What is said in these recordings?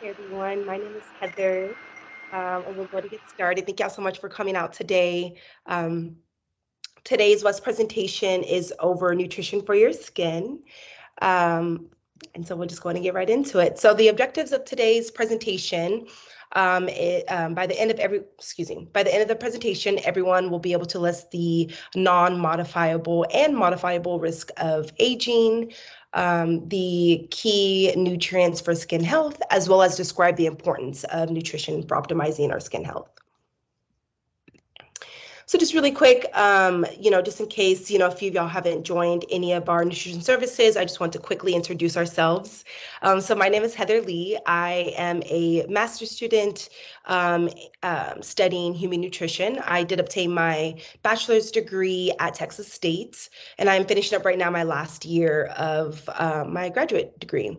Hey everyone, my name is Heather, and we're going to get started. Thank y'all so much for coming out today. Um, Today's West presentation is over nutrition for your skin. Um, and so we're just going to get right into it. So the objectives of today's presentation, by the end of by the end of the presentation, everyone will be able to list the non-modifiable and modifiable risk of aging, the key nutrients for skin health, as well as describe the importance of nutrition for optimizing our skin health. So just really quick, just in case, a few of y'all haven't joined any of our nutrition services, I just want to quickly introduce ourselves. So my name is Heather Lee. I am a master's student studying human nutrition. I did obtain my bachelor's degree at Texas State, and I'm finishing up right now my last year of my graduate degree.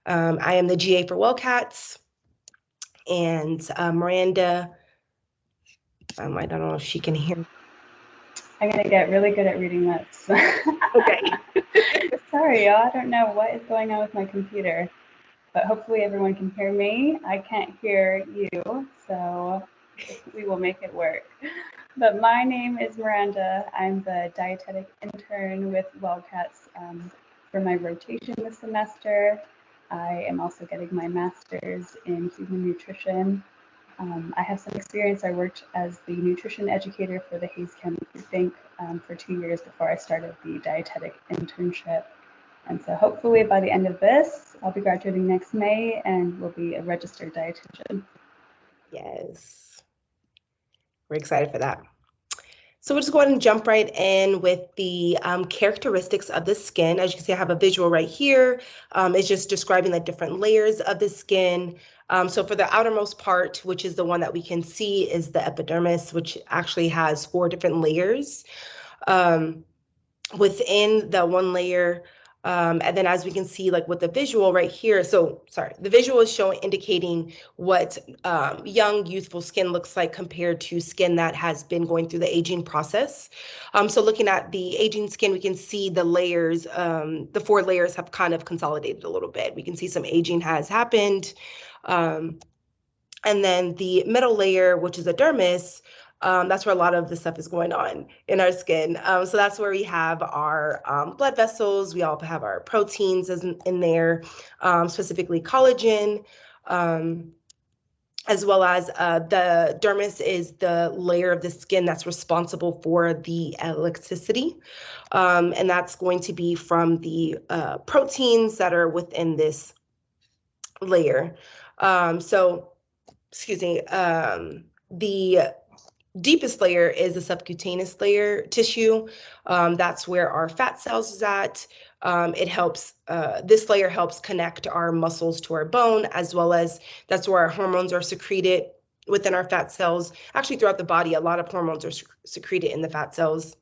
I am the GA for WellCats, and Miranda, I don't know if she can hear. I'm going to get really good at reading lips. Okay. Sorry, y'all. I don't know what is going on with my computer, but hopefully everyone can hear me. I can't hear you, so we will make it work. But my name is Miranda. I'm the dietetic intern with WellCats for my rotation this semester. I am also getting my master's in human nutrition. I have some experience. I worked as the nutrition educator for the Hays County Food Bank for 2 years before I started the dietetic internship. And so hopefully by the end of this, I'll be graduating next May and will be a registered dietitian. Yes, we're excited for that. So we'll just go ahead and jump right in with the characteristics of the skin. As you can see, I have a visual right here. It's just describing the different layers of the skin. So for the outermost part, which is the one that we can see, is the epidermis, which actually has 4 different layers. Within the one layer, and then as we can see, like with the visual right here, the visual is indicating what young, youthful skin looks like compared to skin that has been going through the aging process. So looking at the aging skin, we can see the layers, the 4 layers have kind of consolidated a little bit. We can see some aging has happened. And then the middle layer, which is a dermis, that's where a lot of the stuff is going on in our skin. So that's where we have our blood vessels. We all have our proteins in there, specifically collagen, as well as the dermis is the layer of the skin that's responsible for the elasticity. And that's going to be from the proteins that are within this layer. The deepest layer is the subcutaneous layer tissue. That's where our fat cells is at. This layer helps connect our muscles to our bone, as well as that's where our hormones are secreted within our fat cells. Actually, throughout the body, a lot of hormones are secreted in the fat cells,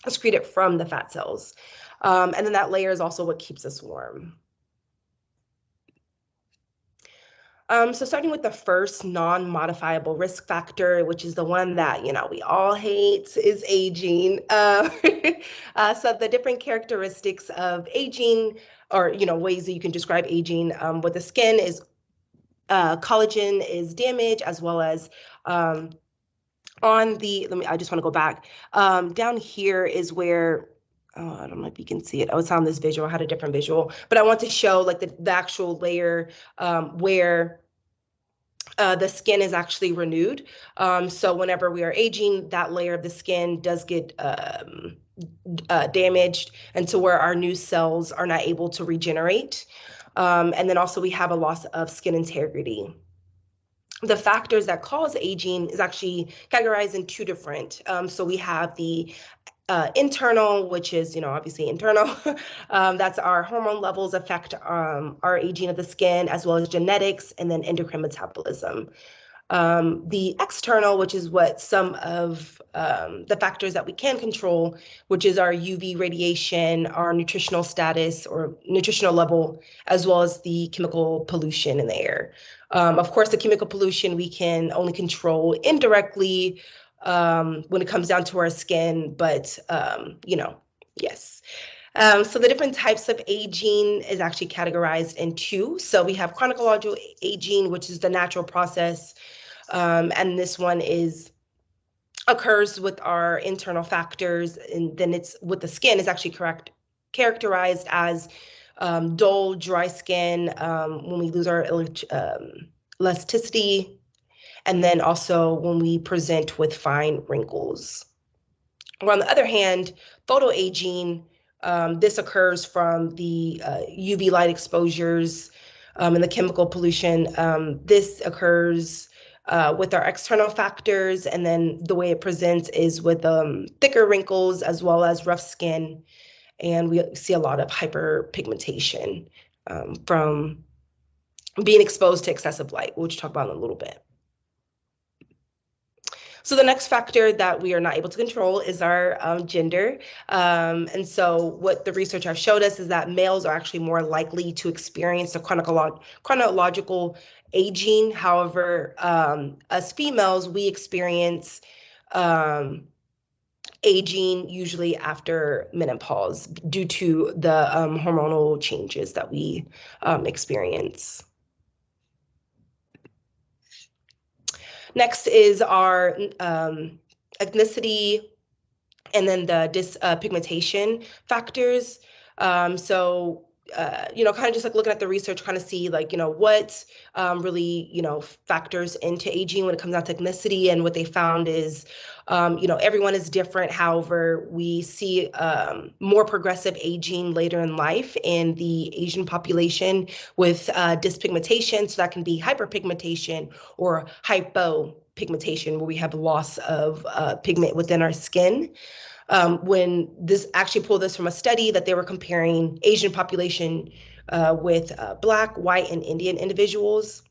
secreted from the fat cells. And then that layer is also what keeps us warm. So starting with the first non-modifiable risk factor, which is the one that, we all hate, is aging. So the different characteristics of aging, or, ways that you can describe aging with the skin is collagen is damaged, as well as I just want to go back. Down here is where, I don't know if you can see it. Oh, it's on this visual. I had a different visual, but I want to show like the actual layer where the skin is actually renewed. So whenever we are aging, that layer of the skin does get damaged, and to where our new cells are not able to regenerate. And then also we have a loss of skin integrity. The factors that cause aging is actually categorized in 2 different. So we have the internal, which is, obviously internal. That's our hormone levels affect our aging of the skin, as well as genetics, and then endocrine metabolism. The external, which is what some of the factors that we can control, which is our UV radiation, our nutritional status or nutritional level, as well as the chemical pollution in the air. Of course, the chemical pollution we can only control indirectly when it comes down to our skin, but yes. So the different types of aging is actually categorized in two. So we have chronological aging, which is the natural process. And this one occurs with our internal factors, and then it's with the skin is actually characterized as dull, dry skin when we lose our elasticity, and then also when we present with fine wrinkles. Or on the other hand, photoaging, this occurs from the UV light exposures and the chemical pollution. This occurs with our external factors, and then the way it presents is with thicker wrinkles as well as rough skin, and we see a lot of hyperpigmentation from being exposed to excessive light, which we'll talk about in a little bit. So the next factor that we are not able to control is our gender. And so what the research have showed us is that males are actually more likely to experience the chronological aging. However, as females, we experience aging usually after menopause due to the hormonal changes that we experience. Next is our ethnicity and then the dyspigmentation factors. So, kind of just like looking at the research, kind of see like, what really, factors into aging when it comes down to ethnicity. And what they found is, everyone is different. However, we see more progressive aging later in life in the Asian population with dyspigmentation. So that can be hyperpigmentation or hypopigmentation, where we have loss of pigment within our skin. When this actually pulled this from a study that they were comparing Asian population with Black, white, and Indian individuals.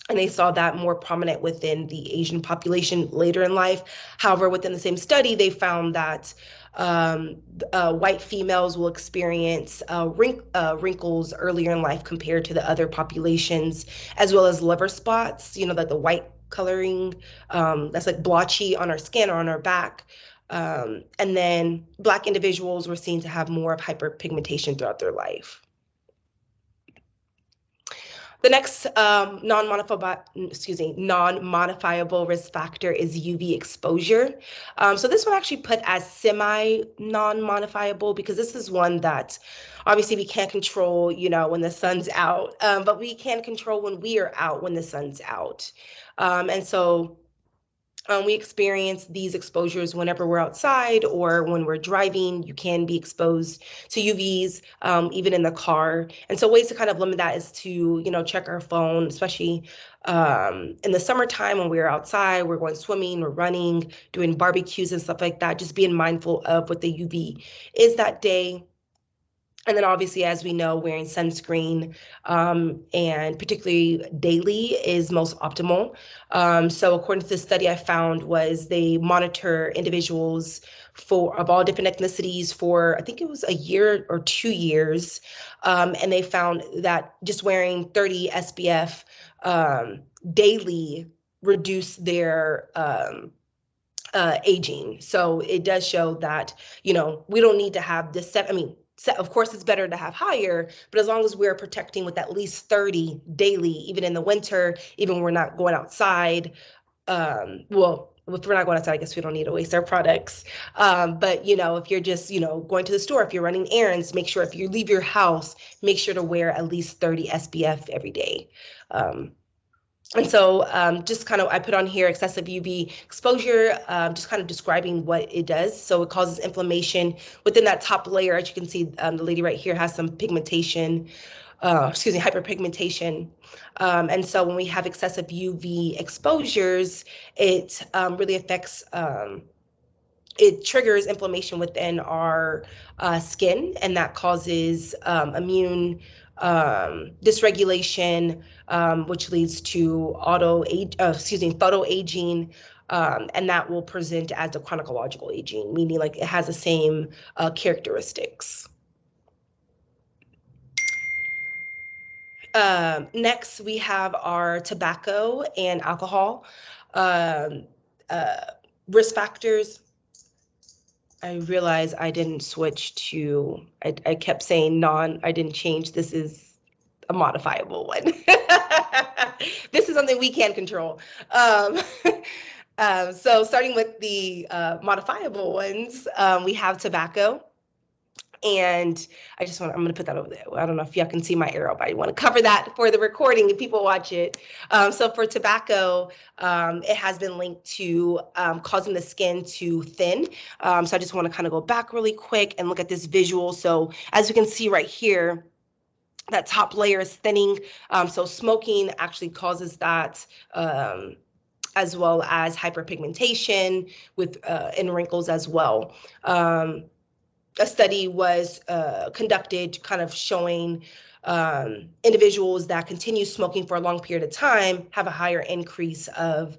And they saw that more prominent within the Asian population later in life. However, within the same study, they found that white females will experience wrinkles earlier in life compared to the other populations, as well as liver spots, like the white coloring that's like blotchy on our skin or on our back. And then Black individuals were seen to have more of hyperpigmentation throughout their life. The next non-modifiable risk factor is UV exposure. So this one actually put as semi-non-modifiable, because this is one that obviously we can't control, when the sun's out, but we can control when we are out when the sun's out. And so we experience these exposures whenever we're outside or when we're driving. You can be exposed to UVs, even in the car. And so ways to kind of limit that is to, check our phone, especially in the summertime when we're outside, we're going swimming, we're running, doing barbecues and stuff like that, just being mindful of what the UV is that day. And then obviously, as we know, wearing sunscreen and particularly daily is most optimal. So according to the study I found was they monitor individuals of all different ethnicities for, I think it was a year or 2 years. And they found that just wearing 30 SPF daily reduced their aging. So it does show that, we don't need to have this of course, it's better to have higher, but as long as we're protecting with at least 30 daily, even in the winter, even when we're not going outside, well, if we're not going outside, I guess we don't need to waste our products. But, if you're just, going to the store, if you're running errands, make sure if you leave your house, make sure to wear at least 30 SPF every day. And so just kind of, I put on here excessive UV exposure, just kind of describing what it does. So it causes inflammation within that top layer. As you can see, the lady right here has some hyperpigmentation. And so when we have excessive UV exposures, it really affects, it triggers inflammation within our skin, and that causes immune dysregulation, which leads to photoaging, and that will present as a chronological aging, meaning like it has the same characteristics. Next, we have our tobacco and alcohol risk factors. I realized I didn't switch to, I kept saying I didn't change. This is a modifiable one. This is something we can control. So starting with the modifiable ones, we have tobacco. And I'm going to put that over there. I don't know if y'all can see my arrow, but I want to cover that for the recording if people watch it. So for tobacco, it has been linked to causing the skin to thin. So I just want to kind of go back really quick and look at this visual. So as you can see right here, that top layer is thinning. So smoking actually causes that, as well as hyperpigmentation with and wrinkles as well. A study was conducted kind of showing individuals that continue smoking for a long period of time have a higher increase of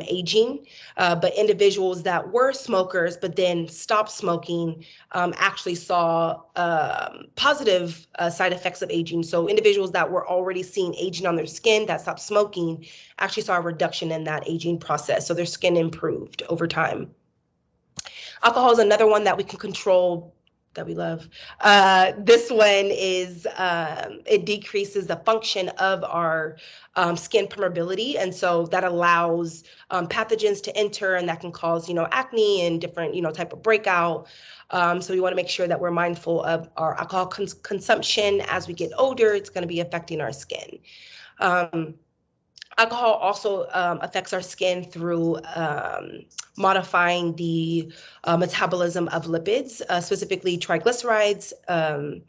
aging, but individuals that were smokers but then stopped smoking actually saw positive side effects of aging. So individuals that were already seeing aging on their skin that stopped smoking actually saw a reduction in that aging process. So their skin improved over time. Alcohol is another one that we can control that we love. This one is, it decreases the function of our skin permeability. And so that allows pathogens to enter, and that can cause, acne and different, type of breakout. So we want to make sure that we're mindful of our alcohol consumption as we get older. It's going to be affecting our skin. Alcohol also affects our skin through modifying the metabolism of lipids, specifically triglycerides. I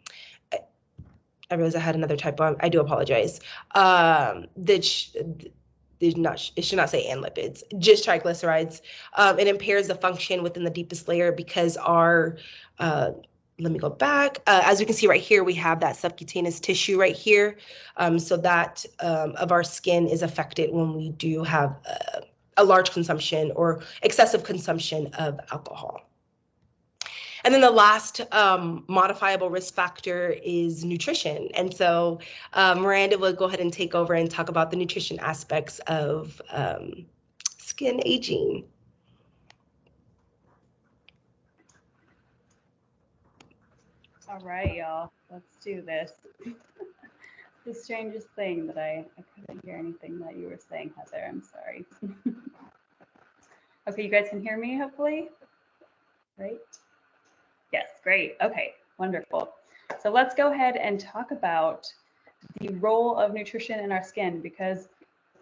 realized I had another typo. I do apologize. It should not say and lipids, just triglycerides. It impairs the function within the deepest layer because our let me go back. As you can see right here, we have that subcutaneous tissue right here. So that of our skin is affected when we do have a large consumption or excessive consumption of alcohol. And then the last modifiable risk factor is nutrition. And so Miranda will go ahead and take over and talk about the nutrition aspects of skin aging. All right, y'all, let's do this. The strangest thing that I couldn't hear anything that you were saying, Heather. I'm sorry. Okay, you guys can hear me, hopefully? Right? Yes, great. Okay, wonderful. So let's go ahead and talk about the role of nutrition in our skin, because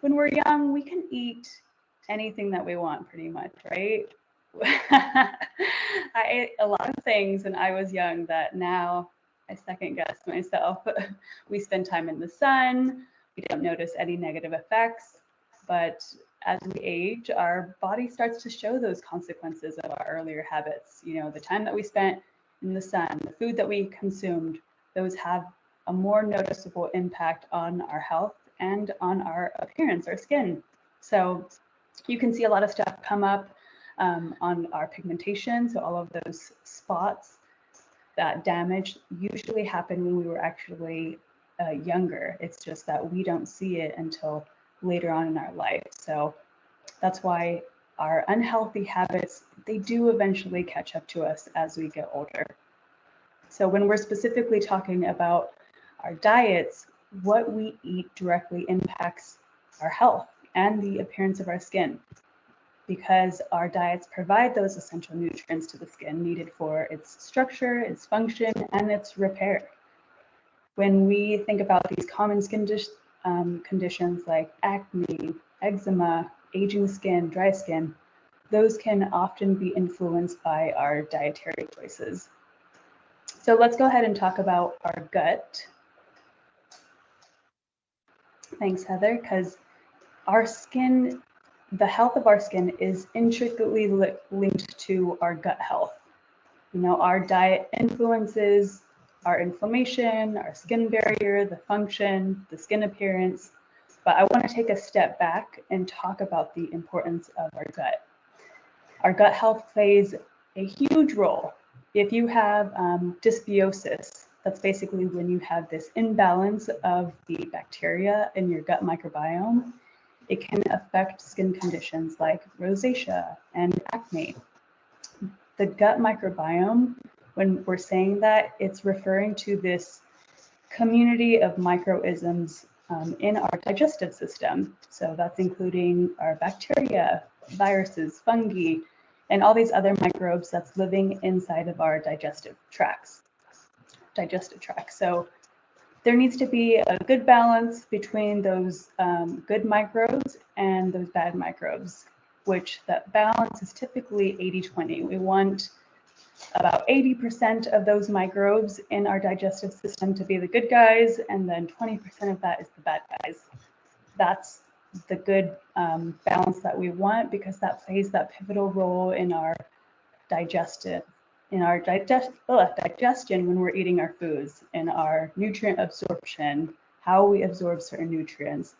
when we're young, we can eat anything that we want pretty much, right? I ate a lot of things when I was young that now I second guess myself. We spend time in the sun, we don't notice any negative effects, but as we age, our body starts to show those consequences of our earlier habits. The time that we spent in the sun, the food that we consumed, those have a more noticeable impact on our health and on our appearance, our skin. So you can see a lot of stuff come up on our pigmentation. So all of those spots, that damage usually happened when we were actually younger. It's just that we don't see it until later on in our life. So that's why our unhealthy habits, they do eventually catch up to us as we get older. So when we're specifically talking about our diets, what we eat directly impacts our health and the appearance of our skin, because our diets provide those essential nutrients to the skin needed for its structure, its function, and its repair. When we think about these common skin conditions like acne, eczema, aging skin, dry skin, those can often be influenced by our dietary choices. So let's go ahead and talk about our gut. Thanks, Heather, because our skin, the health of our skin is intricately linked to our gut health. Our diet influences our inflammation, our skin barrier, the function, the skin appearance. But I want to take a step back and talk about the importance of our gut. Our gut health plays a huge role. If you have dysbiosis, that's basically when you have this imbalance of the bacteria in your gut microbiome. It can affect skin conditions like rosacea and acne. the gut microbiome, when we're saying that, it's referring to this community of microisms in our digestive system. So that's including our bacteria, viruses, fungi, and all these other microbes that's living inside of our digestive tracts. So there needs to be a good balance between those good microbes and those bad microbes, which that balance is typically 80-20. We want about 80% of those microbes in our digestive system to be the good guys, and then 20% of that is the bad guys. That's the good balance that we want, because that plays that pivotal role in our digestion when we're eating our foods, in our nutrient absorption, how we absorb certain nutrients,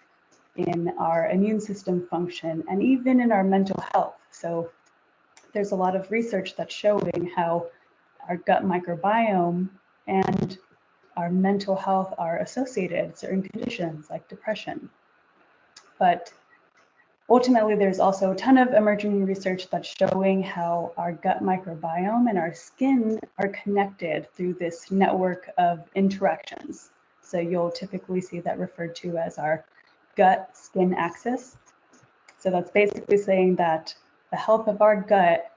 in our immune system function, and even in our mental health. So there's a lot of research that's showing how our gut microbiome and our mental health are associated with certain conditions like depression. But ultimately, there's also a ton of emerging research that's showing how our gut microbiome and our skin are connected through this network of interactions. So you'll typically see that referred to as our gut-skin axis. So that's basically saying that the health of our gut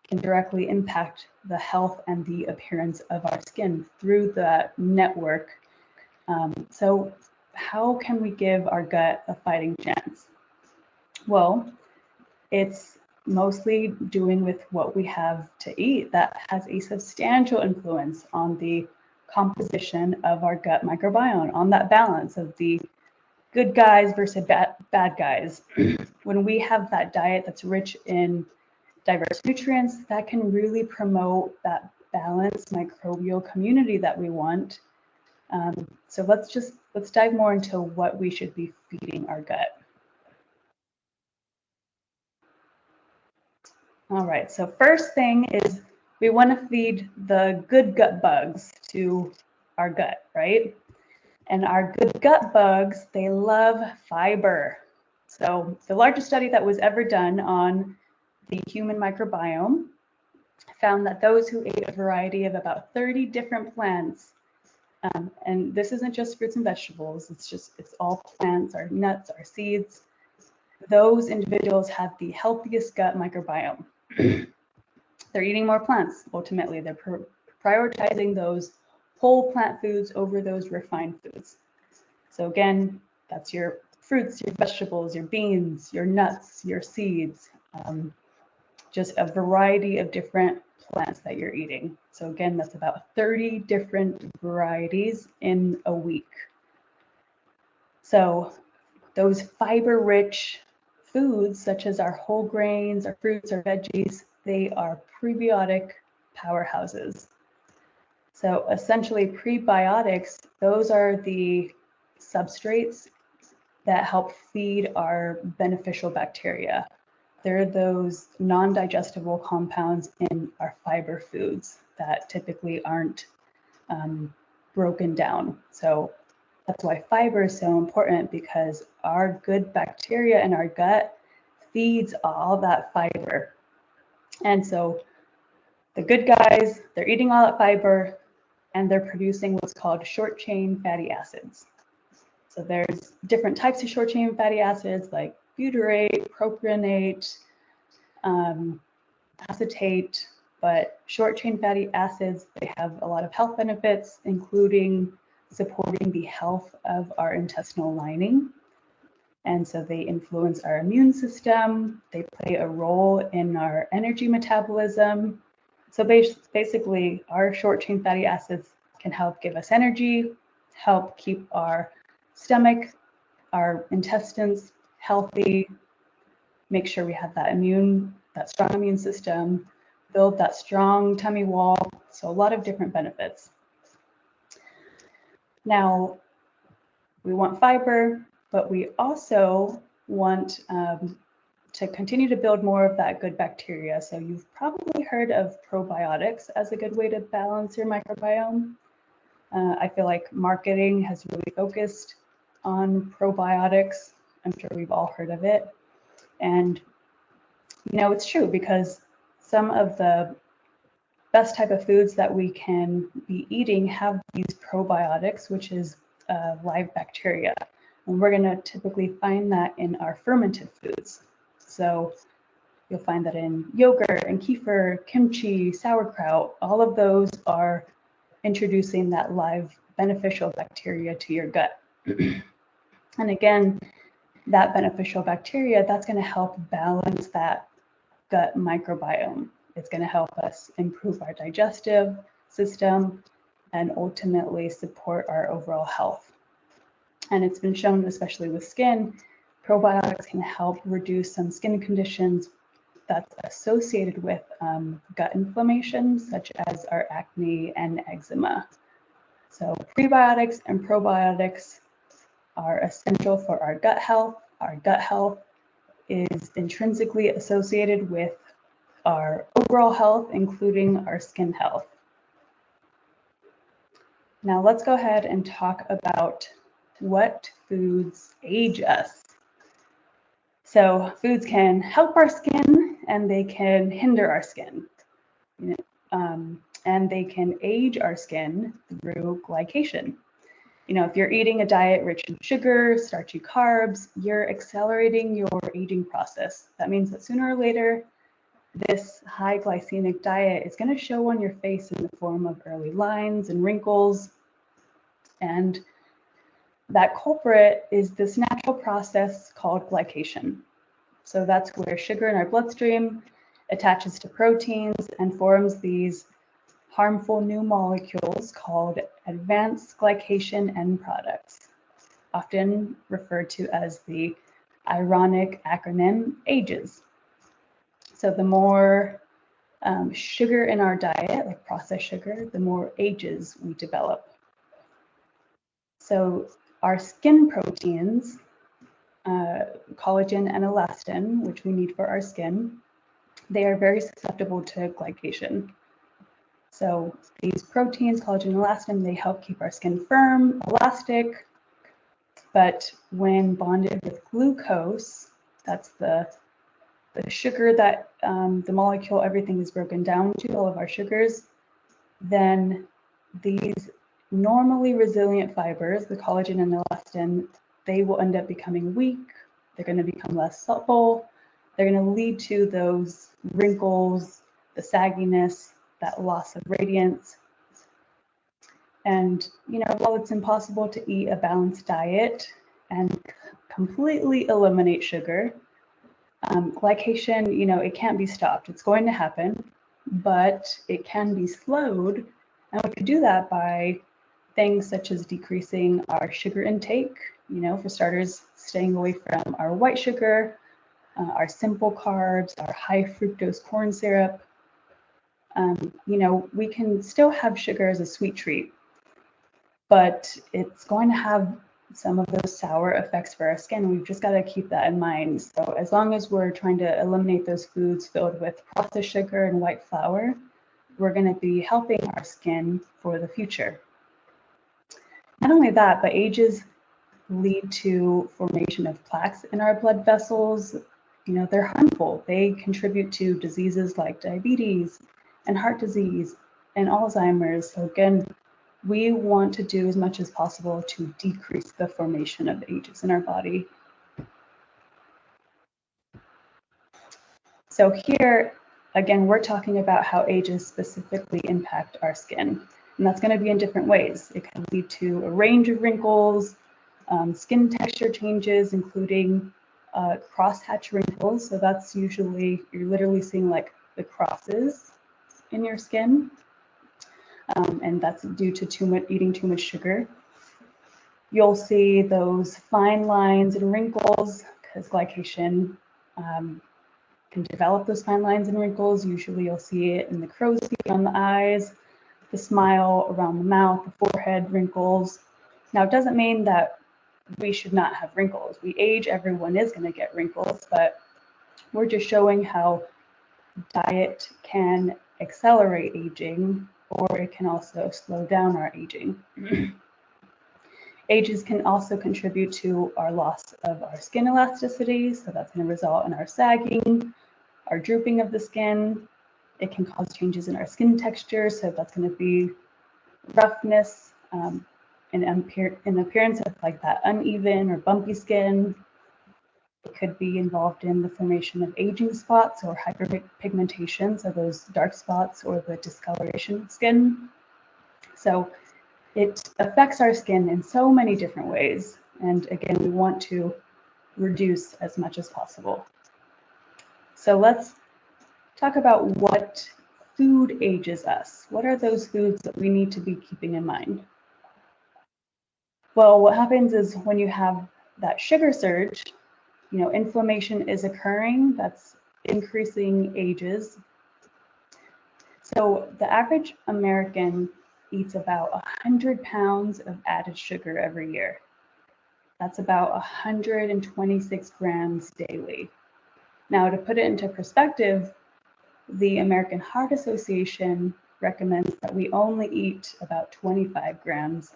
can directly impact the health and the appearance of our skin through the network. So how can we give our gut a fighting chance? Well, it's mostly doing with what we have to eat that has a substantial influence on the composition of our gut microbiome, on that balance of the good guys versus bad guys. When we have that diet that's rich in diverse nutrients, that can really promote that balanced microbial community that we want. So let's dive more into what we should be feeding our gut. All right, so first thing is we want to feed the good gut bugs to our gut, right? And our good gut bugs, they love fiber. So the largest study that was ever done on the human microbiome found that those who ate a variety of about 30 different plants, and this isn't just fruits and vegetables, it's all plants, our nuts, our seeds, those individuals had the healthiest gut microbiome. They're eating more plants. Ultimately, they're prioritizing those whole plant foods over those refined foods. So again, that's your fruits, your vegetables, your beans, your nuts, your seeds, just a variety of different plants that you're eating. So again, that's about 30 different varieties in a week. So those fiber-rich foods, such as our whole grains, our fruits, our veggies, they are prebiotic powerhouses. So essentially, prebiotics, those are the substrates that help feed our beneficial bacteria. They're those non-digestible compounds in our fiber foods that typically aren't broken down. So that's why fiber is so important, because our good bacteria in our gut feeds all that fiber. And so the good guys, they're eating all that fiber and they're producing what's called short chain fatty acids. So there's different types of short chain fatty acids like butyrate, propionate, acetate, but short chain fatty acids, they have a lot of health benefits, including supporting the health of our intestinal lining. And so they influence our immune system. They play a role in our energy metabolism. So basically, our short chain fatty acids can help give us energy, help keep our stomach, our intestines healthy, make sure we have that strong immune system, build that strong tummy wall. So a lot of different benefits. Now, we want fiber, but we also want to continue to build more of that good bacteria. So you've probably heard of probiotics as a good way to balance your microbiome. I feel like marketing has really focused on probiotics. I'm sure we've all heard of it. And, it's true, because some of the best type of foods that we can be eating have these probiotics, which is live bacteria. And we're going to typically find that in our fermented foods. So you'll find that in yogurt and kefir, kimchi, sauerkraut. All of those are introducing that live beneficial bacteria to your gut. And again, that beneficial bacteria, that's going to help balance that gut microbiome. It's going to help us improve our digestive system and ultimately support our overall health. And it's been shown, especially with skin, probiotics can help reduce some skin conditions that's associated with gut inflammation, such as our acne and eczema. So prebiotics and probiotics are essential for our gut health. Our gut health is intrinsically associated with our overall health, including our skin health. Now let's go ahead and talk about what foods age us. So foods can help our skin and they can hinder our skin. And they can age our skin through glycation. If you're eating a diet rich in sugar, starchy carbs, you're accelerating your aging process. That means that sooner or later, this high glycemic diet is going to show on your face in the form of early lines and wrinkles. And that culprit is this natural process called glycation. So that's where sugar in our bloodstream attaches to proteins and forms these harmful new molecules called advanced glycation end products, often referred to as the ironic acronym AGEs. So the more sugar in our diet, like processed sugar, the more AGEs we develop. So our skin proteins, collagen and elastin, which we need for our skin, they are very susceptible to glycation. So these proteins, collagen and elastin, they help keep our skin firm, elastic, but when bonded with glucose, that's the sugar that the molecule, everything is broken down to, all of our sugars, then these normally resilient fibers, the collagen and elastin, they will end up becoming weak. They're going to become less supple. They're going to lead to those wrinkles, the sagginess, that loss of radiance. And, while it's impossible to eat a balanced diet and completely eliminate sugar, glycation, it can't be stopped. It's going to happen, but it can be slowed. And we could do that by things such as decreasing our sugar intake, for starters, staying away from our white sugar, our simple carbs, our high fructose corn syrup. We can still have sugar as a sweet treat, but it's going to have some of those sour effects for our skin. We've just got to keep that in mind. So as long as we're trying to eliminate those foods filled with processed sugar and white flour, we're going to be helping our skin for the future. Not only that, but ages lead to formation of plaques in our blood vessels. They're harmful. They contribute to diseases like diabetes and heart disease and Alzheimer's. So again, we want to do as much as possible to decrease the formation of AGEs in our body. So here, again, we're talking about how AGEs specifically impact our skin. And that's going to be in different ways. It can lead to a range of wrinkles, skin texture changes, including crosshatch wrinkles. So that's usually, you're literally seeing like the crosses in your skin. And that's due to eating too much sugar. You'll see those fine lines and wrinkles because glycation can develop those fine lines and wrinkles. Usually you'll see it in the crow's feet on the eyes, the smile around the mouth, the forehead wrinkles. Now, it doesn't mean that we should not have wrinkles. We age, everyone is going to get wrinkles, but we're just showing how diet can accelerate aging, or it can also slow down our aging. Ages can also contribute to our loss of our skin elasticity, so that's going to result in our sagging, our drooping of the skin, It can cause changes in our skin texture, so that's going to be roughness, an appearance of like that uneven or bumpy skin. It could be involved in the formation of aging spots or hyperpigmentation, so those dark spots or the discoloration of skin. So it affects our skin in so many different ways. And again, we want to reduce as much as possible. So let's talk about what food ages us. What are those foods that we need to be keeping in mind? Well, what happens is when you have that sugar surge, inflammation is occurring, that's increasing ages. So the average American eats about 100 pounds of added sugar every year. That's about 126 grams daily. Now, to put it into perspective, the American Heart Association recommends that we only eat about 25 grams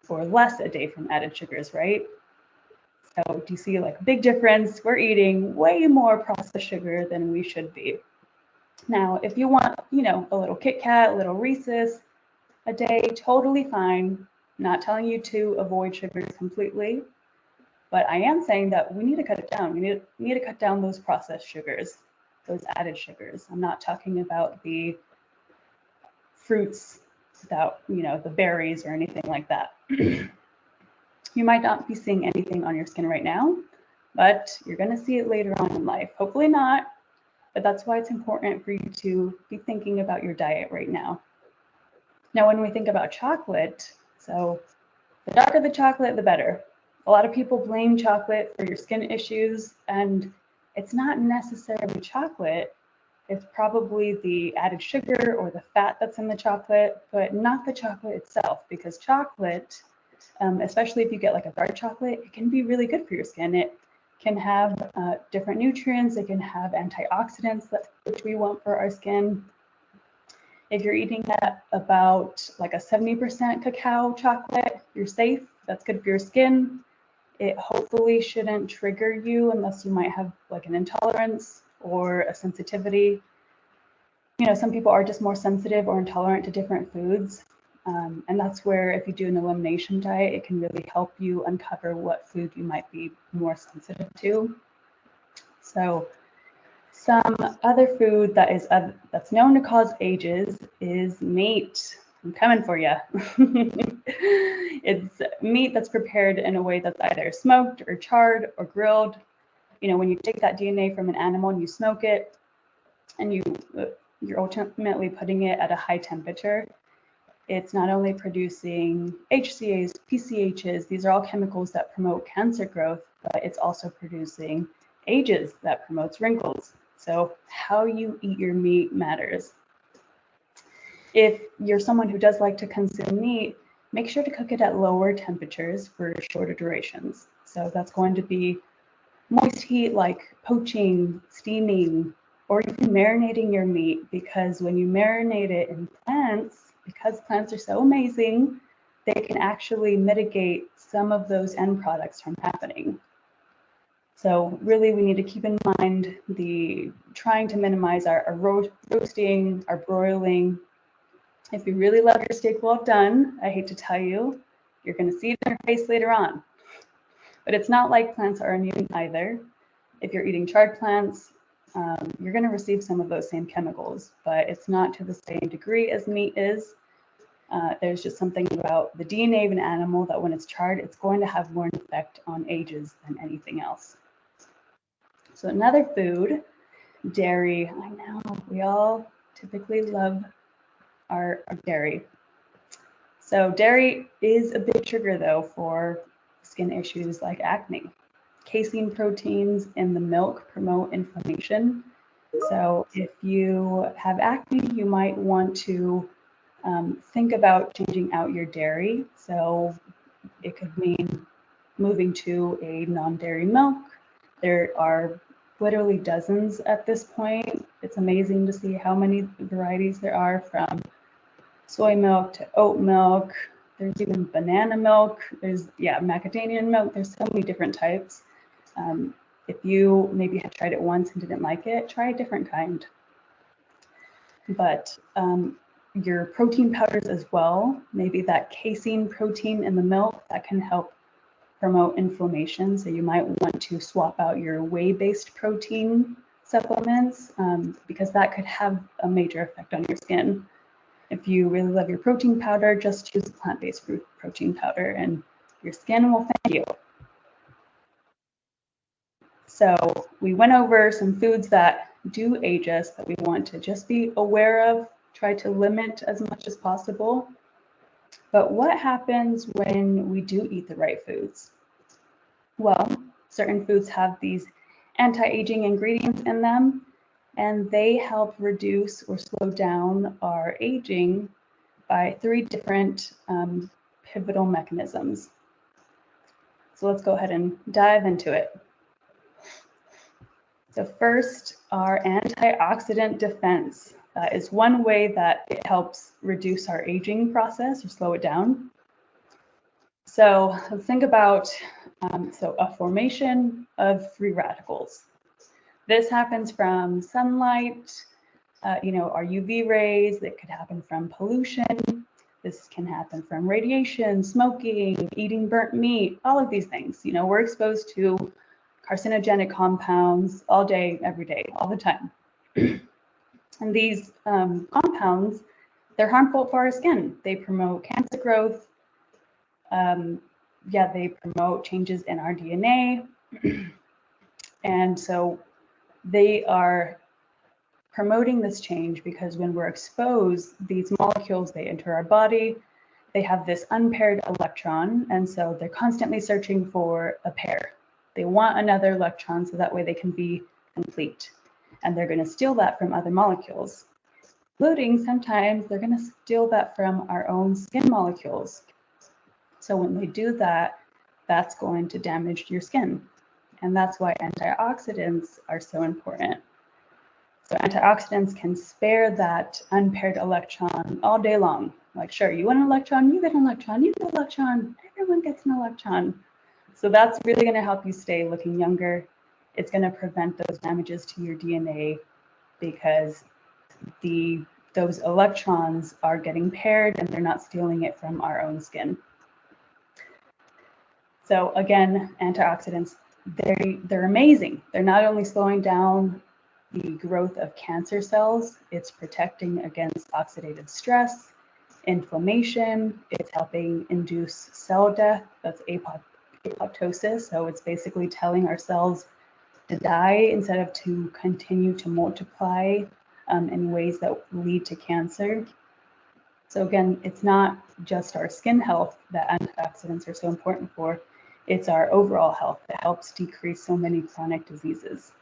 or less a day from added sugars, right? So do you see like a big difference? We're eating way more processed sugar than we should be. Now, if you want, a little Kit Kat, a little Reese's a day, totally fine. Not telling you to avoid sugars completely, but I am saying that we need to cut it down. We need to cut down those processed sugars, those added sugars. I'm not talking about the fruits without, the berries or anything like that. You might not be seeing anything on your skin right now, but you're going to see it later on in life. Hopefully not, but that's why it's important for you to be thinking about your diet right now. Now, when we think about chocolate, so the darker the chocolate, the better. A lot of people blame chocolate for your skin issues, and it's not necessarily chocolate. It's probably the added sugar or the fat that's in the chocolate, but not the chocolate itself, because chocolate, especially if you get like a dark chocolate, it can be really good for your skin. It can have different nutrients. It can have antioxidants, which we want for our skin. If you're eating at about like a 70% cacao chocolate, you're safe. That's good for your skin. It hopefully shouldn't trigger you unless you might have like an intolerance or a sensitivity. Some people are just more sensitive or intolerant to different foods. And that's where if you do an elimination diet, it can really help you uncover what food you might be more sensitive to. So some other food that's known to cause ages is meat. I'm coming for you. It's meat that's prepared in a way that's either smoked or charred or grilled. When you take that DNA from an animal and you smoke it, and you're ultimately putting it at a high temperature, it's not only producing HCAs, PCHs, these are all chemicals that promote cancer growth, but it's also producing ages that promotes wrinkles. So how you eat your meat matters. If you're someone who does like to consume meat, make sure to cook it at lower temperatures for shorter durations. So that's going to be moist heat like poaching, steaming, or even marinating your meat, because when you marinate it in plants, because plants are so amazing, they can actually mitigate some of those end products from happening. So really, we need to keep in mind trying to minimize our roasting, our broiling. If you really love your steak well done, I hate to tell you, you're going to see it in your face later on. But it's not like plants are immune either. If you're eating charred plants, you're going to receive some of those same chemicals, but it's not to the same degree as meat is. There's just something about the DNA of an animal that when it's charred, it's going to have more effect on ages than anything else. So another food, dairy. I know we all typically love our dairy. So dairy is a big trigger though for skin issues like acne. Casein proteins in the milk promote inflammation. So if you have acne, you might want to think about changing out your dairy. So it could mean moving to a non-dairy milk. There are literally dozens at this point. It's amazing to see how many varieties there are, from soy milk to oat milk. There's even banana milk. There's macadamia milk. There's so many different types. If you maybe had tried it once and didn't like it, try a different kind. but your protein powders as well, maybe that casein protein in the milk that can help promote inflammation. So you might want to swap out your whey-based protein supplements because that could have a major effect on your skin. If you really love your protein powder, just choose a plant-based protein powder and your skin will thank you. So we went over some foods that do age us that we want to just be aware of, try to limit as much as possible. But what happens when we do eat the right foods? Well, certain foods have these anti-aging ingredients in them, and they help reduce or slow down our aging by 3 different pivotal mechanisms. So let's go ahead and dive into it. So first, our antioxidant defense. That is one way that it helps reduce our aging process or slow it down. So let's think about a formation of free radicals. This happens from sunlight, our UV rays. It could happen from pollution. This can happen from radiation, smoking, eating burnt meat, all of these things. We're exposed to carcinogenic compounds all day, every day, all the time. And these compounds, they're harmful for our skin. They promote cancer growth. They promote changes in our DNA. And so they are promoting this change because when we're exposed, these molecules, they enter our body, they have this unpaired electron, and so they're constantly searching for a pair. They want another electron so that way they can be complete. And they're going to steal that from other molecules, including sometimes they're going to steal that from our own skin molecules. So when they do that, that's going to damage your skin. And that's why antioxidants are so important. So antioxidants can spare that unpaired electron all day long. Like, sure, you want an electron, you get an electron, you get an electron, everyone gets an electron. So that's really going to help you stay looking younger. It's going to prevent those damages to your DNA because those electrons are getting paired and they're not stealing it from our own skin. So again, antioxidants, they're amazing. They're not only slowing down the growth of cancer cells, it's protecting against oxidative stress, inflammation, it's helping induce cell death, that's apoptosis. So it's basically telling our cells to die instead of to continue to multiply in ways that lead to cancer. So again, it's not just our skin health that antioxidants are so important for, it's our overall health that helps decrease so many chronic diseases.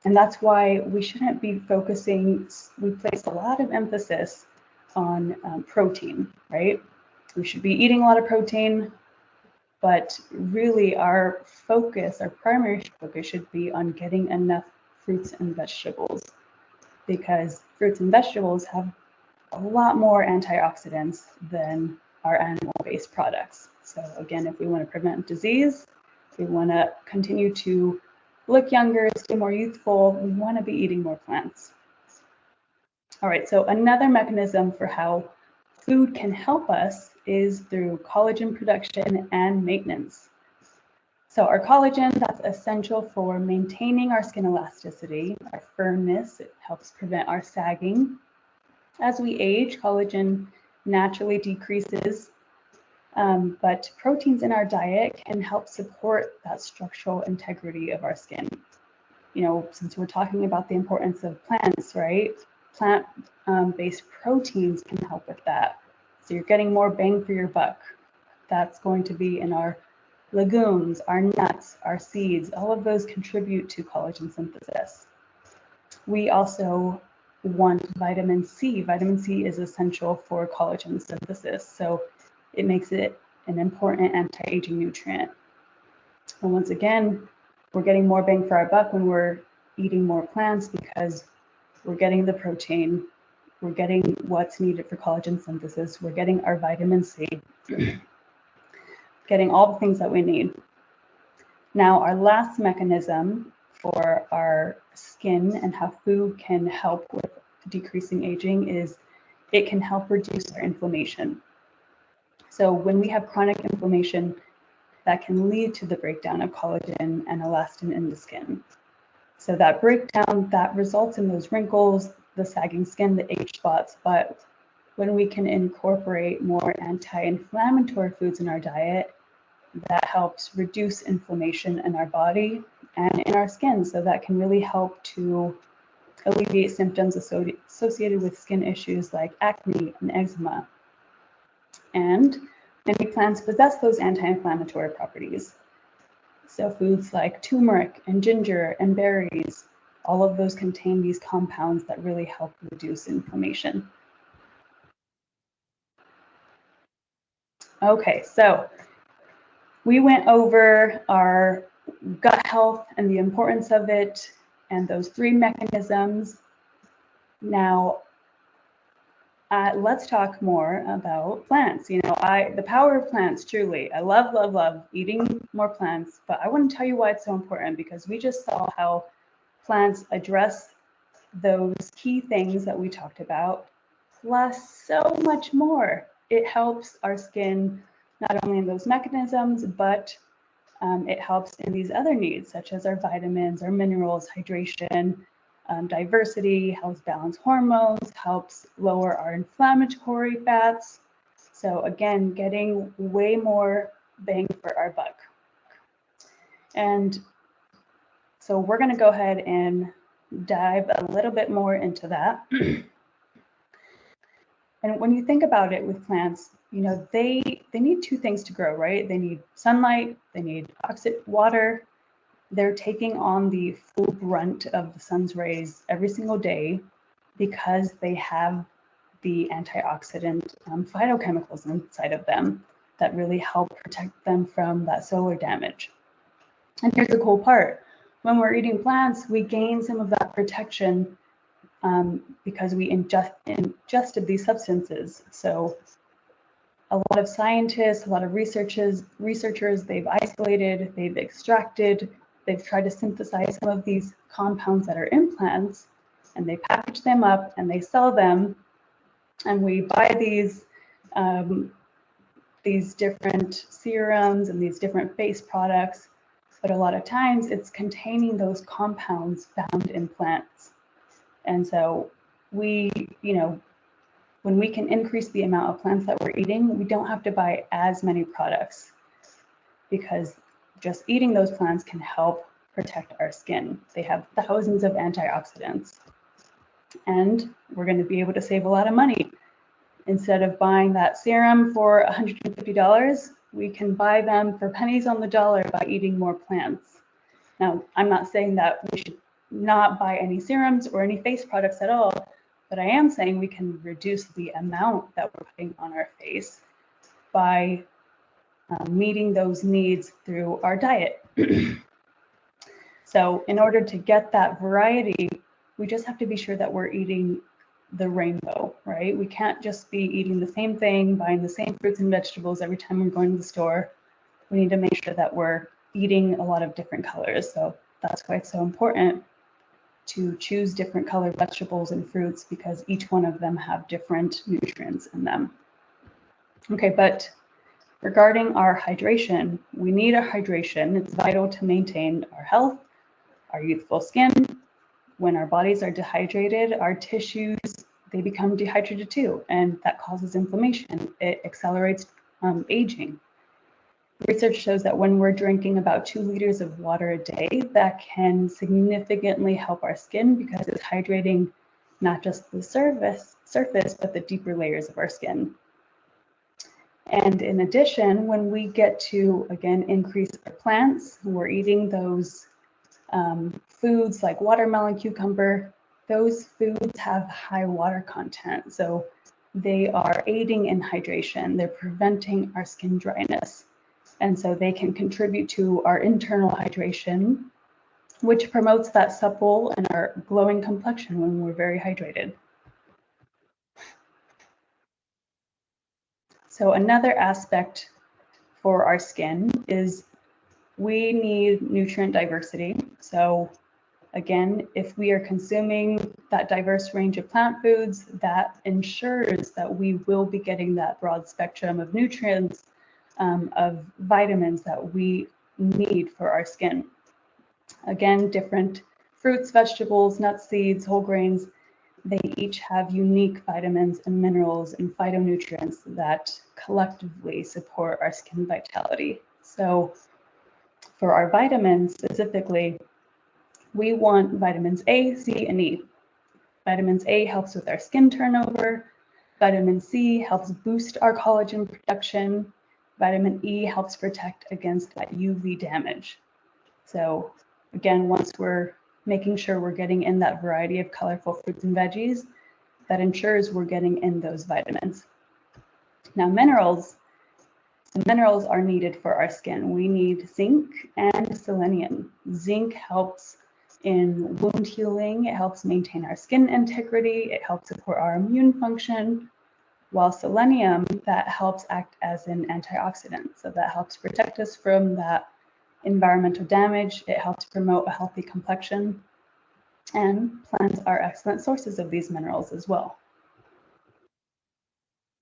And that's why we shouldn't be focusing, we place a lot of emphasis on protein, right? We should be eating a lot of protein, but really our focus, our primary focus should be on getting enough fruits and vegetables because fruits and vegetables have a lot more antioxidants than our animal-based products. So again, if we want to prevent disease, we want to continue to look younger, stay more youthful, we want to be eating more plants. All right, so another mechanism for how food can help us is through collagen production and maintenance. So our collagen, that's essential for maintaining our skin elasticity, our firmness. It helps prevent our sagging. As we age, collagen naturally decreases, but proteins in our diet can help support that structural integrity of our skin. Since we're talking about the importance of plants, right? Plant-based proteins can help with that. So you're getting more bang for your buck. That's going to be in our legumes, our nuts, our seeds. All of those contribute to collagen synthesis. We also want vitamin C. Vitamin C is essential for collagen synthesis, so it makes it an important anti-aging nutrient. And once again, we're getting more bang for our buck when we're eating more plants because we're getting the protein, we're getting what's needed for collagen synthesis, we're getting our vitamin C, getting all the things that we need. Now, our last mechanism for our skin and how food can help with decreasing aging is it can help reduce our inflammation. So when we have chronic inflammation, that can lead to the breakdown of collagen and elastin in the skin. So that breakdown, that results in those wrinkles, the sagging skin, the age spots. But when we can incorporate more anti-inflammatory foods in our diet, that helps reduce inflammation in our body and in our skin. So that can really help to alleviate symptoms associated with skin issues like acne and eczema. And many plants possess those anti-inflammatory properties. So foods like turmeric and ginger and berries, all of those contain these compounds that really help reduce inflammation. Okay, so we went over our gut health and the importance of it and those 3 mechanisms. Now, let's talk more about plants. You know, the power of plants, truly. I love eating more plants, but I want to tell you why it's so important, because we just saw how plants address those key things that we talked about, plus so much more. It helps our skin not only in those mechanisms, but it helps in these other needs, such as our vitamins, our minerals, hydration, diversity, helps balance hormones, helps lower our inflammatory fats. So again, getting way more bang for our buck. And so we're going to go ahead and dive a little bit more into that. And when you think about it with plants, you know, they need 2 things to grow, right? They need sunlight, they need water. They're taking on the full brunt of the sun's rays every single day because they have the antioxidant phytochemicals inside of them that really help protect them from that solar damage. And here's the cool part. When we're eating plants, we gain some of that protection because we ingested these substances. So a lot of scientists, a lot of researchers, they've isolated, they've extracted, they've tried to synthesize some of these compounds that are in plants, and they package them up and they sell them. And we buy these different serums and these different face products, but a lot of times it's containing those compounds found in plants. And so we, you know, when we can increase the amount of plants that we're eating, we don't have to buy as many products, because just eating those plants can help protect our skin. They have thousands of antioxidants, and we're going to be able to save a lot of money. Instead of buying that serum for $150, we can buy them for pennies on the dollar by eating more plants. Now, I'm not saying that we should not buy any serums or any face products at all, but I am saying we can reduce the amount that we're putting on our face by meeting those needs through our diet. So in order to get that variety, we just have to be sure that we're eating the rainbow, right? We can't just be eating the same thing, buying the same fruits and vegetables every time we're going to the store. We need to make sure that we're eating a lot of different colors. So that's why it's so important to choose different colored vegetables and fruits, because each one of them have different nutrients in them. Okay, but regarding our hydration, we need our hydration. It's vital to maintain our health, our youthful skin. When our bodies are dehydrated, our tissues, they become dehydrated too, and that causes inflammation. It accelerates aging. Research shows that when we're drinking about 2 liters of water a day, that can significantly help our skin, because it's hydrating not just the surface, but the deeper layers of our skin. And in addition, when we get to, again, increase our plants, we're eating those foods like watermelon, cucumber, those foods have high water content. So they are aiding in hydration. They're preventing our skin dryness. And so they can contribute to our internal hydration, which promotes that supple and our glowing complexion when we're very hydrated. So another aspect for our skin is we need nutrient diversity. So again, if we are consuming that diverse range of plant foods that ensures that we will be getting that broad spectrum of nutrients, of vitamins that we need for our skin. Again, different fruits, vegetables, nuts, seeds, whole grains, they each have unique vitamins and minerals and phytonutrients that collectively support our skin vitality. So for our vitamins specifically, we want vitamins A, C, and E. Vitamins A helps with our skin turnover. Vitamin C helps boost our collagen production. Vitamin E helps protect against that UV damage. So again, once we're making sure we're getting in that variety of colorful fruits and veggies, that ensures we're getting in those vitamins. Now, minerals are needed for our skin. We need zinc and selenium. Zinc helps in wound healing. It helps maintain our skin integrity. It helps support our immune function. While selenium, that helps act as an antioxidant. So that helps protect us from that environmental damage. It helps promote a healthy complexion. And plants are excellent sources of these minerals as well.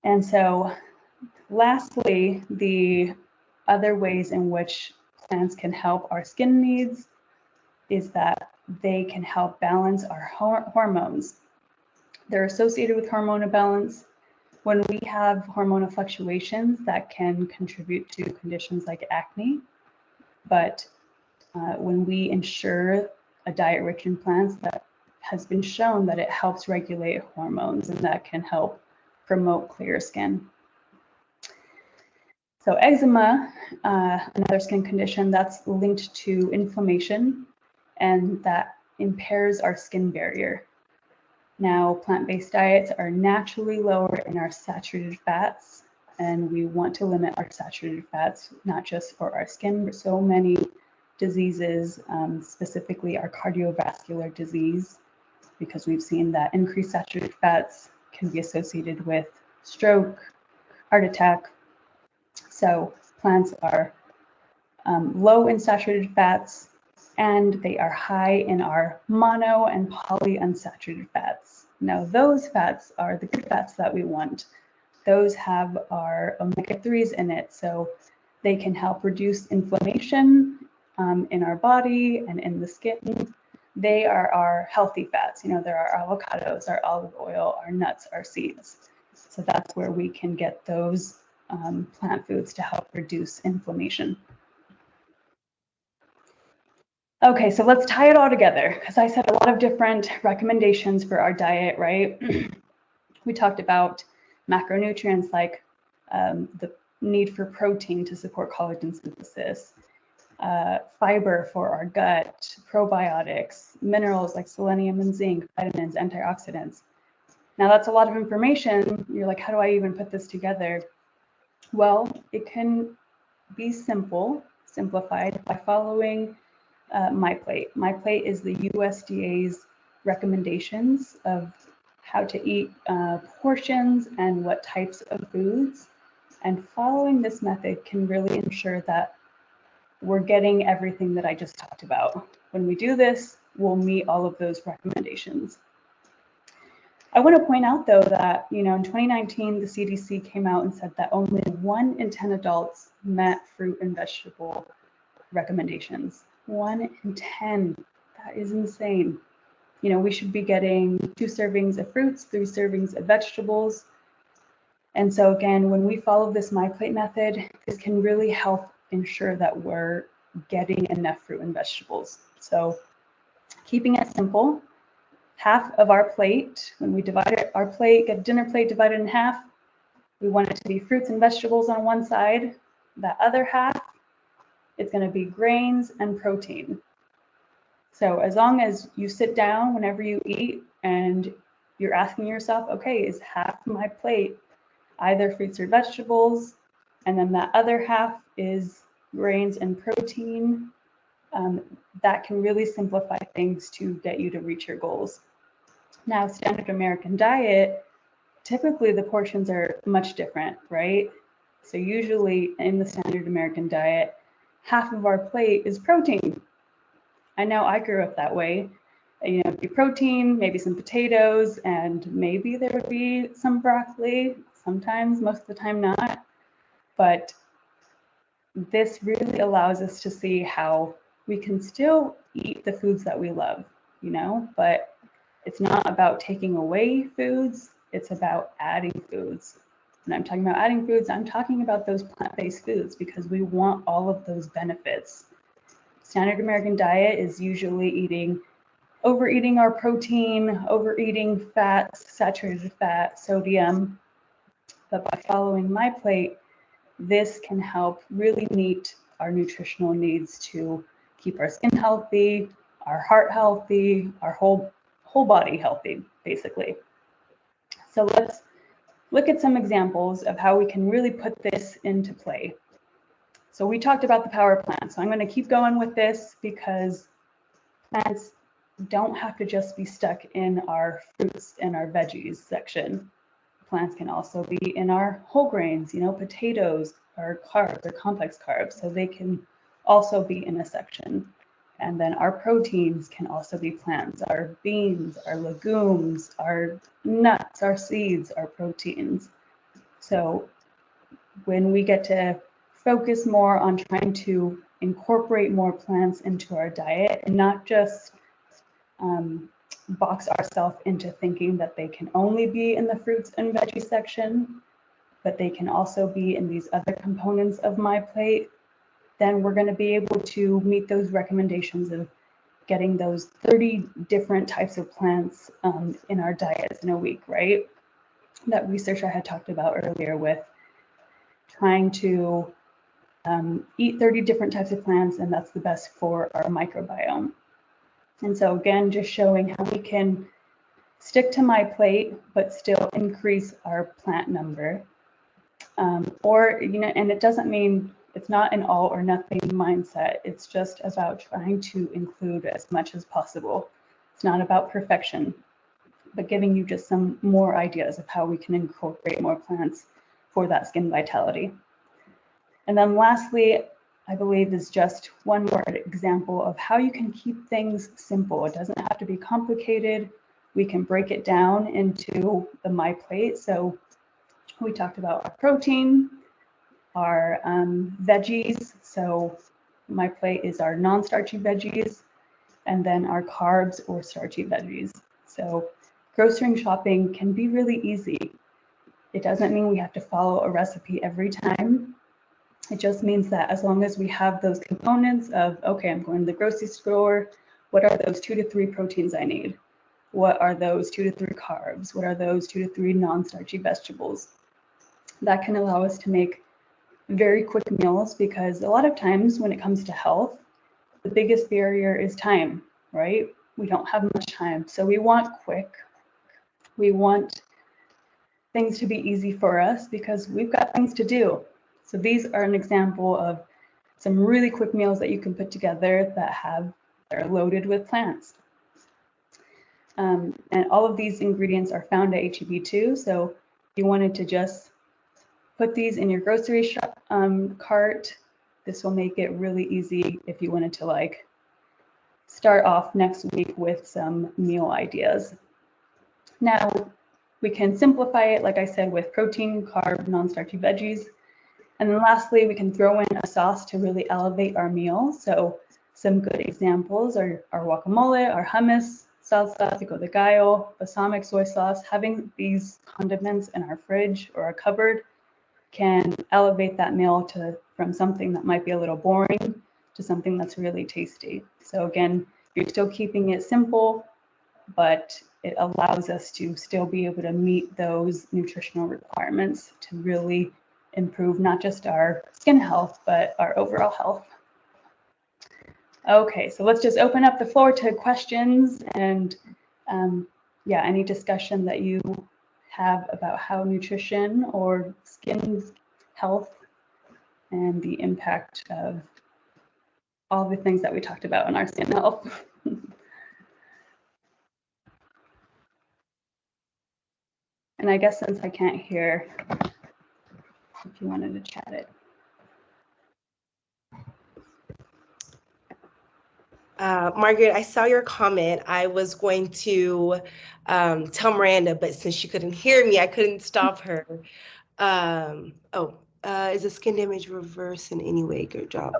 And so lastly, the other ways in which plants can help our skin needs is that they can help balance our hormones. They're associated with hormonal balance. When we have hormonal fluctuations, that can contribute to conditions like acne. But when we ensure a diet rich in plants, that has been shown that it helps regulate hormones, and that can help promote clear skin. So eczema, another skin condition that's linked to inflammation, and that impairs our skin barrier. Now, plant-based diets are naturally lower in our saturated fats, and we want to limit our saturated fats, not just for our skin, but so many diseases, specifically our cardiovascular disease, because we've seen that increased saturated fats can be associated with stroke, heart attack. So plants are low in saturated fats, and they are high in our mono and polyunsaturated fats. Now, those fats are the good fats that we want. Those have our omega-3s in it, so they can help reduce inflammation in our body and in the skin. They are our healthy fats. You know, there are our avocados, our olive oil, our nuts, our seeds. So that's where we can get those plant foods to help reduce inflammation. Okay, so let's tie it all together, because I said a lot of different recommendations for our diet, right? We talked about macronutrients like the need for protein to support collagen synthesis, fiber for our gut, probiotics, minerals like selenium and zinc, vitamins, antioxidants. Now that's a lot of information. You're like, how do I even put this together? Well, it can be simplified by following MyPlate. MyPlate is the USDA's recommendations of how to eat portions and what types of foods. And following this method can really ensure that we're getting everything that I just talked about. When we do this, we'll meet all of those recommendations. I want to point out, though, that in 2019, the CDC came out and said that only 1 in 10 adults met fruit and vegetable recommendations. 1 in 10. That is insane. We should be getting 2 servings of fruits, 3 servings of vegetables. And so again, when we follow this MyPlate method, this can really help ensure that we're getting enough fruit and vegetables. So keeping it simple, half of our plate, when we divide our plate, get a dinner plate divided in half, we want it to be fruits and vegetables on one side. That other half, it's going to be grains and protein. So as long as you sit down whenever you eat and you're asking yourself, okay, is half my plate either fruits or vegetables, and then that other half is grains and protein, that can really simplify things to get you to reach your goals. Now, standard American diet, typically the portions are much different, right? So usually in the standard American diet, half of our plate is protein. I know I grew up that way. be protein, maybe some potatoes, and maybe there would be some broccoli. Sometimes, most of the time not. But this really allows us to see how we can still eat the foods that we love, but it's not about taking away foods, it's about adding foods. When I'm talking about adding foods, I'm talking about those plant-based foods because we want all of those benefits. Standard American diet is usually overeating our protein, overeating fats, saturated fat, sodium. But by following My Plate, this can help really meet our nutritional needs to keep our skin healthy, our heart healthy, our whole body healthy, basically. So let's look at some examples of how we can really put this into play. So we talked about the power plant. So I'm going to keep going with this because plants don't have to just be stuck in our fruits and our veggies section. Plants can also be in our whole grains, potatoes, or carbs, or complex carbs. So they can also be in a section. And then our proteins can also be plants. Our beans, our legumes, our nuts, our seeds are proteins. So when we get to focus more on trying to incorporate more plants into our diet and not just box ourselves into thinking that they can only be in the fruits and veggies section, but they can also be in these other components of My Plate, then we're going to be able to meet those recommendations of getting those 30 different types of plants in our diets in a week, right? That research I had talked about earlier with trying to eat 30 different types of plants, and that's the best for our microbiome. And so again, just showing how we can stick to My Plate, but still increase our plant number. And it doesn't mean it's not an all or nothing mindset. It's just about trying to include as much as possible. It's not about perfection, but giving you just some more ideas of how we can incorporate more plants for that skin vitality. And then lastly, I believe is just one more example of how you can keep things simple. It doesn't have to be complicated. We can break it down into the My Plate. So we talked about our protein, our veggies. So My Plate is our non-starchy veggies, and then our carbs or starchy veggies. So grocery shopping can be really easy. It doesn't mean we have to follow a recipe every time. It just means that as long as we have those components of, okay, I'm going to the grocery store, what are those 2 to 3 proteins I need? What are those 2 to 3 carbs? What are those 2 to 3 non-starchy vegetables? That can allow us to make very quick meals because a lot of times when it comes to health, the biggest barrier is time, right? We don't have much time. So we want quick. We want things to be easy for us because we've got things to do. So these are an example of some really quick meals that you can put together that are loaded with plants. And all of these ingredients are found at HEB too. So if you wanted to just put these in your grocery shop cart, this will make it really easy if you wanted to start off next week with some meal ideas. Now we can simplify it, like I said, with protein, carb, non-starchy veggies. And then lastly, we can throw in a sauce to really elevate our meal. So some good examples are our guacamole, our hummus, salsa, pico de gallo, balsamic soy sauce. Having these condiments in our fridge or our cupboard can elevate that meal from something that might be a little boring to something that's really tasty. So again, you're still keeping it simple, but it allows us to still be able to meet those nutritional requirements to really improve not just our skin health, but our overall health. Okay, so let's just open up the floor to questions and any discussion that you have about how nutrition or skin health and the impact of all the things that we talked about in our skin health. And I guess since I can't hear, if you wanted to chat it. Margaret, I saw your comment. I was going to tell Miranda, but since she couldn't hear me, I couldn't stop her. Is the skin damage reverse in any way? Good job.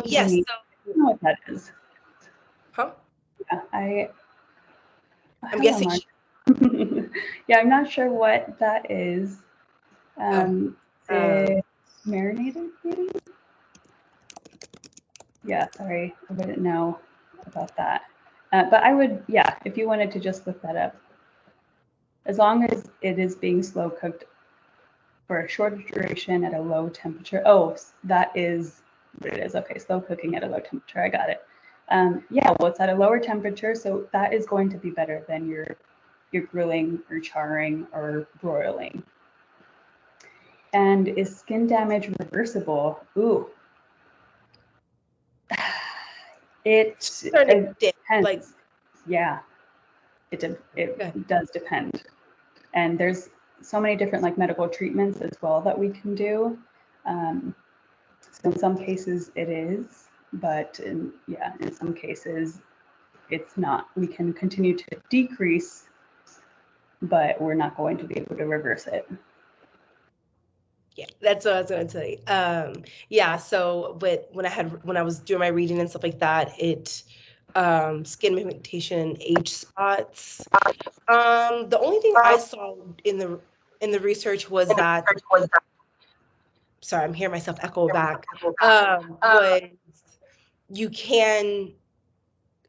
Yes. I don't know what that is. Huh? Yeah, I'm guessing. Yeah, I'm not sure what that is. Marinated, maybe? Yeah, sorry, I wouldn't know about that. But I would, yeah, if you wanted to just look that up. As long as it is being slow cooked for a shorter duration at a low temperature. Oh, that is what it is. Okay, slow cooking at a low temperature. I got it. Yeah, well, it's at a lower temperature, so that is going to be better than your grilling or charring or broiling. And is skin damage reversible? Ooh. It depends. Yeah, it does depend. And there's so many different like medical treatments as well that we can do. So in some cases it is, but in some cases it's not. We can continue to decrease, but we're not going to be able to reverse it. Yeah, that's what I was going to tell you. Yeah, so but when I was doing my reading and stuff like that, it skin pigmentation, age spots. The only thing I saw in the research was that, sorry, I'm hearing myself echo back. Was you can,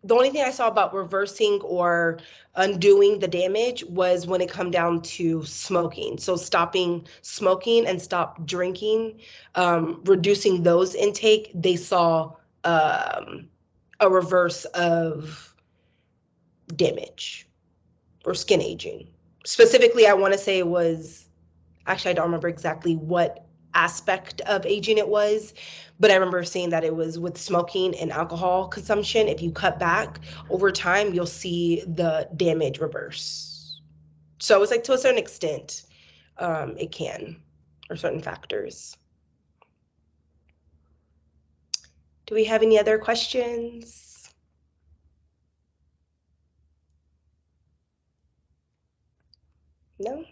the only thing I saw about reversing or undoing the damage was when it come down to smoking. So stopping smoking and stop drinking, reducing those intake, they saw a reverse of damage or skin aging. Specifically, I want to say it was, actually, I don't remember exactly what aspect of aging it was, but I remember seeing that it was with smoking and alcohol consumption. If you cut back over time, you'll see the damage reverse. So it's like, to a certain extent, it can, or certain factors. Do we have any other questions? No?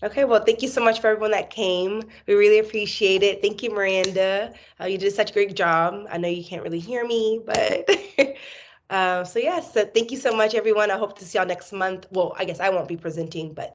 Okay, well, thank you so much for everyone that came. We really appreciate it. Thank you, Miranda. You did such a great job. I know you can't really hear me, but so yes, so thank you so much, everyone. I hope to see y'all next month. Well, I guess I won't be presenting, but